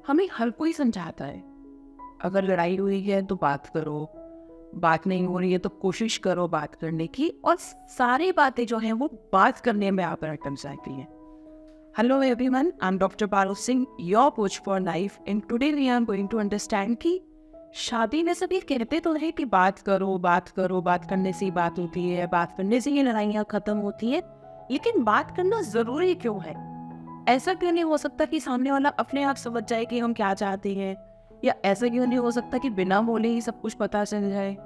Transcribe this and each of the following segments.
हमें हर कोई समझाता है, अगर लड़ाई हुई है तो बात करो, बात नहीं हो रही है तो कोशिश करो बात करने की, और सारी बातें जो हैं वो बात करने में आप अटक जाती हैं। Hello everyone, I am doctor Parul Singh, your coach for life, and today we are going to understand कि शादी में सभी कहते तो है कि बात करो बात करो, बात करने से ही बात होती है, बात करने से ही लड़ाइयाँ खत्म होती है, लेकिन बात करना जरूरी क्यों है? ऐसा क्यों नहीं हो सकता कि सामने वाला अपने आप समझ जाए कि हम क्या चाहते हैं? या ऐसा क्यों नहीं हो सकता कि बिना बोले ही सब कुछ पता चल जाए?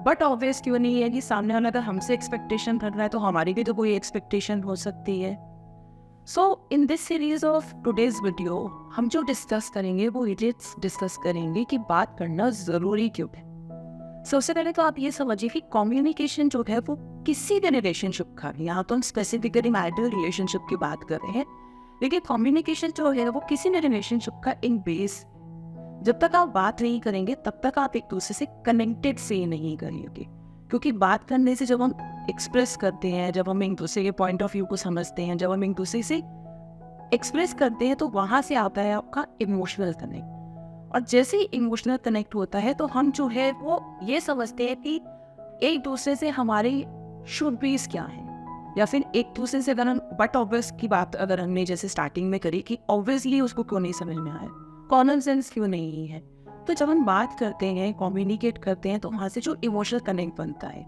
बट ऑब्वियस क्यों नहीं है कि सामने वाला अगर हमसे एक्सपेक्टेशन कर रहा है तो हमारी भी तो कोई एक्सपेक्टेशन हो सकती है। So in this series of today's video हम जो डिस्कस करेंगे वो डिस्कस करेंगे कि बात करना ज़रूरी क्यों है। सबसे पहले तो आप ये समझिए कि कम्युनिकेशन जो है वो किसी भी रिलेशनशिप का, यहाँ तो हम स्पेसिफिकली मैरिटल रिलेशनशिप की बात कर रहे हैं, लेकिन कम्युनिकेशन जो है वो किसी भी रिलेशनशिप का इन बेस। जब तक आप बात नहीं करेंगे तब तक आप एक दूसरे से कनेक्टेड से नहीं करेंगे, क्योंकि बात करने से जब हम एक्सप्रेस करते हैं, जब हम एक दूसरे के पॉइंट ऑफ व्यू को समझते हैं, जब हम एक दूसरे से एक्सप्रेस करते हैं तो वहाँ से आता है आपका इमोशनल कनेक्ट। और जैसे ही इमोशनल कनेक्ट होता है तो हम जो है वो ये समझते हैं कि एक दूसरे से हमारी शुड बीज क्या है, या फिर एक दूसरे से अगर हम बट ऑब्वियस की बात अगर हमने जैसे स्टार्टिंग में करी कि ऑब्वियसली उसको क्यों नहीं समझ में आया, कॉमन सेंस क्यों नहीं है। तो जब हम बात करते हैं, कम्युनिकेट करते हैं, तो वहाँ से जो इमोशनल कनेक्ट बनता है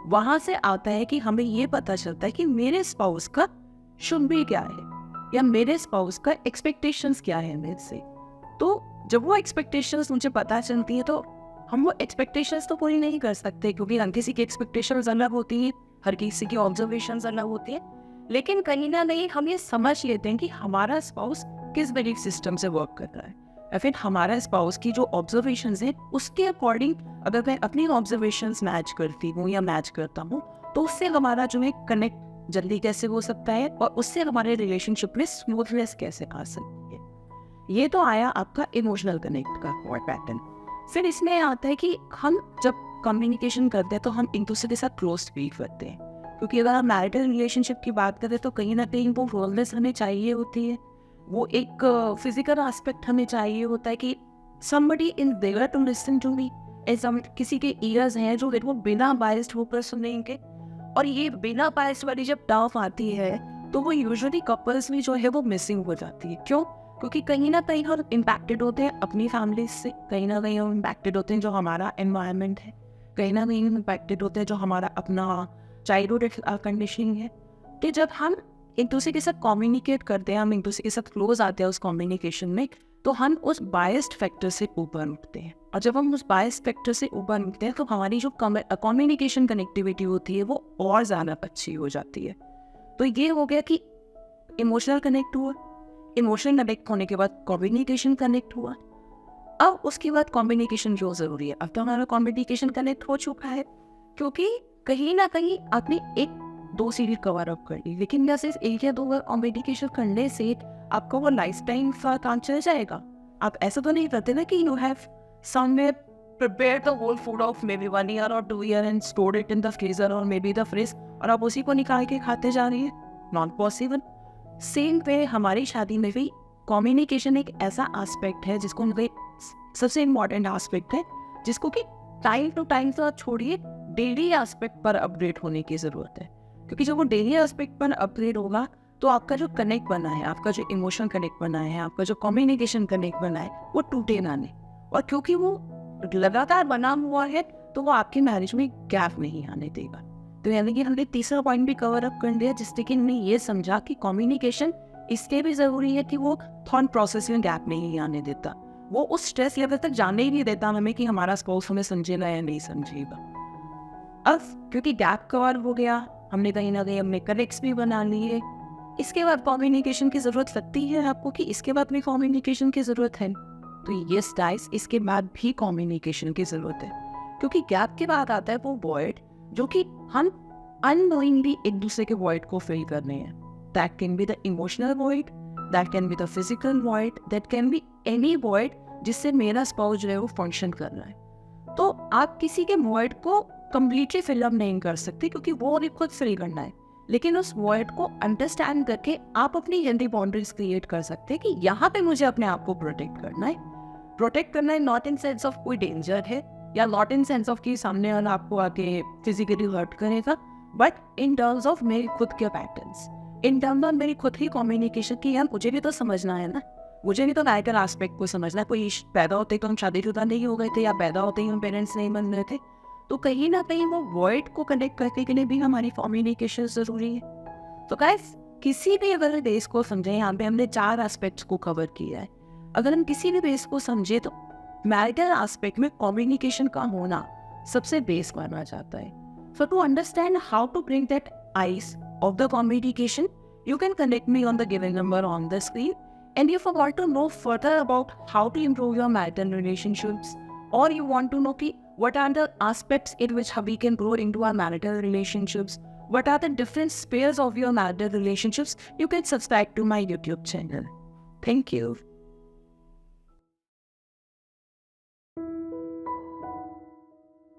वहाँ से आता है कि हमें ये पता चलता है कि मेरे स्पाउस का शुड बी क्या है, या मेरे स्पाउस का एक्सपेक्टेशंस क्या है मेरे से। तो जब वो एक्सपेक्टेशंस मुझे पता चलती है तो हम वो एक्सपेक्टेशंस तो पूरी नहीं कर सकते, क्योंकि हर किसी की एक्सपेक्टेशंस अलग होती हैं, हर किसी की ऑब्जर्वेशंस अलग होती है, लेकिन कहीं ना कहीं हम ये समझ लेते हैं कि हमारा स्पाउस किस बिलीफ सिस्टम से वर्क कर रहा है, या फिर हमारा स्पाउस की जो ऑब्जर्वेशंस हैं उसके अकॉर्डिंग अगर मैं अपनी ऑब्जर्वेशंस मैच करती हूँ या मैच करता हूँ तो उससे हमारा जो है कनेक्ट जल्दी कैसे हो सकता है, और उससे हमारे रिलेशनशिप में स्मूथनेस कैसे आ सकती है। ये तो आया आपका इमोशनल कनेक्ट का पैटर्न। फिर इसमें आता है कि हम जब कम्युनिकेशन करते हैं तो हम एक दूसरे के साथ क्लोज फील करते हैं, क्योंकि अगर हम मैरिटल रिलेशनशिप की बात करें तो कहीं ना कहीं वो वर्ल्डनेस हमें चाहिए होती है, वो एक फिजिकल एस्पेक्ट हमें चाहिए होता है कि somebody in there to listen to me, ऐसा किसी के ईयर्स हैं जो वो बिना बायस्ड होकर सुनेंगे। और ये बिना बायस्ड वाली जब टर्म आती है तो वो यूजुअली कपल्स में जो है वो मिसिंग हो जाती है। क्यों? क्योंकि कहीं ना कहीं हम इम्पैक्टेड होते हैं अपनी फैमिली से, कहीं ना कहीं हम इम्पैक्टेड होते हैं जो हमारा एनवायरनमेंट है, कहीं ना कहीं हम इम्पैक्टेड होते हैं जो हमारा अपना चाइल्डहुड कंडीशनिंग है। कि जब हम एक दूसरे के साथ कम्युनिकेट करते हैं, हम एक दूसरे के साथ क्लोज आते हैं उस कम्युनिकेशन में, तो हम उस बायस्ड फैक्टर से ऊपर उठते हैं। और जब हम उस बायस्ड फैक्टर से ऊपर उठते हैं तो हमारी जो कम्युनिकेशन कनेक्टिविटी होती है वो और ज़्यादा अच्छी हो जाती है। तो ये हो गया कि इमोशनल कनेक्ट हुआ, इमोशनल कनेक्ट होने के बाद कम्युनिकेशन कनेक्ट हुआ। अब उसके बाद कम्युनिकेशन क्यों ज़रूरी है? अब तो हमारा कम्युनिकेशन कनेक्ट हो चुका है, क्योंकि कहीं ना कहीं आपने एक दो सीरीज कवर अप कर ली, लेकिन क्या सिर्फ एक या दो कम्युनिकेशन करने से आपका वो लाइफ टाइम का काम चल जाएगा? आप ऐसा तो नहीं करते ना कि you have somewhere prepared the whole food of maybe 1 year or 2 year and stored it in the freezer or maybe the fridge, और आप उसी को निकाल के खाते जा रही हैं। Not possible. सेम वे हमारी शादी में भी कम्युनिकेशन एक ऐसा एस्पेक्ट है जिसको मुझे सबसे इम्पॉर्टेंट एस्पेक्ट है, जिसको कि टाइम टू टाइम तो छोड़िए, डेली एस्पेक्ट पर अपग्रेड होने की ज़रूरत है। क्योंकि जब वो डेली एस्पेक्ट पर अपग्रेड होगा तो आपका जो कनेक्ट बना है, आपका जो इमोशनल कनेक्ट बना है, आपका जो कम्युनिकेशन कनेक्ट बना है, वो टूटे ना नहीं। और क्योंकि वो लगातार बना हुआ है तो वो आपकी मैरिज में गैप नहीं आने देगा। तो यानी कि हमने तीसरा पॉइंट भी कवर अप कर लिया, जिससे कि हमने ये समझा कि कम्युनिकेशन इसलिए भी ज़रूरी है कि वो थॉट प्रोसेस में गैप नहीं आने देता, वो उस स्ट्रेस लेवल तक जाने ही नहीं देता हमें कि हमारा स्पाउस हमें समझेगा या नहीं समझेगा। अब क्योंकि गैप कवर हो गया, हमने कहीं ना कहीं हमने कनेक्ट्स भी बना लिए, इसके बाद कम्युनिकेशन की ज़रूरत लगती है आपको कि इसके बाद भी कम्युनिकेशन की ज़रूरत है? तो यस गाइस, इसके बाद भी कम्युनिकेशन की ज़रूरत है, क्योंकि गैप के बाद आता है वो वॉइड जो कि हम अननोइंगली एक दूसरे के वॉइड को फिल कर रहे हैं। That can be the emotional void, that can be the physical void, that can be any void जिससे मेरा स्पाउस जो है वो फंक्शन कर रहा है। तो आप किसी के वॉइड को कम्प्लीटली फिल अप नहीं कर सकते, क्योंकि वो खुद फिल करना है। लेकिन उस वर्ड को अंडरस्टैंड करके आप अपनी हेल्दी बाउंड्रीज क्रिएट कर सकते हैं कि यहाँ पे मुझे अपने आप को प्रोटेक्ट करना है। प्रोटेक्ट करना है नॉट इन सेंस ऑफ कोई डेंजर है, या नॉट इन सेंस ऑफ कि सामने वाला आपको आके फिजिकली हर्ट करेगा, बट इन टर्म्स ऑफ मेरे खुद के पैटर्न्स, इन टर्म्स ऑफ मेरी खुद की कम्युनिकेशन की यार मुझे भी तो समझना है ना, मुझे भी तो लाइकर एस्पेक्ट को समझना है। कोई पैदा होते तो हम शादीशुदा नहीं हो गए थे, या पैदा होते ही हम पेरेंट्स नहीं बन रहे थे, तो कहीं ना कहीं वो वर्ड को कनेक्ट करने के लिए भी हमारी कम्युनिकेशन जरूरी है। तो गाइस, किसी भी अगर बेस को समझे, यहाँ पे हमने 4 एस्पेक्ट्स को कवर किया है, अगर हम किसी भी बेस को समझे तो मैरिटल एस्पेक्ट में कम्युनिकेशन का होना सबसे बेस माना जाता है। So to understand how to bring that ice of the communication, you can connect me on the given number on the screen. And if you want to know further about how to improve your marital relationships, or you want to know what are the aspects in which we can grow into our marital relationships, what are the different spheres of your marital relationships, you can subscribe to my YouTube channel. Thank you.